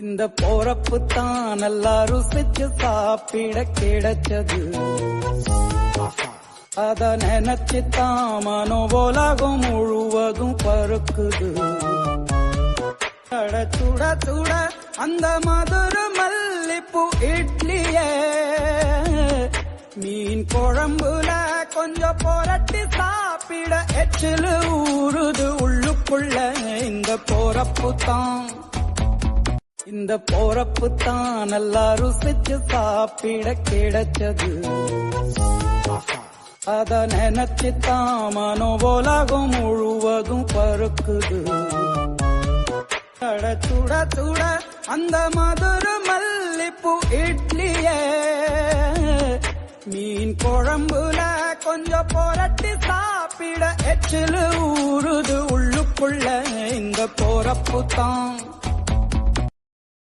இந்த போறப்பு தான் நல்லா ருசிச்சு சாப்பிட கிடைச்சது. அத நினைச்சுத்தான் மனோபோலகம் முழுவதும் பருக்குது. சுட சுட அந்த மதுர மல்லிப்பூ இட்லியே மீன் குழம்புல கொஞ்சம் புரட்டி சாப்பிட எச்சிலு ஊறுது உள்ளுக்குள்ள. இந்த போறப்பு தான் நல்லா ருசிச்சு சாப்பிட கிடைச்சது. அத நினைச்சுத்தான் மனோபோலகம் முழுவதும் பருக்குது. சுட சுட அந்த மதுர மல்லிப்பூ இட்லியே மீன் குழம்புல கொஞ்சம் புரட்டி சாப்பிட எச்சிலு ஊறுது உள்ளுக்குள்ள. இந்த போறப்பு தான்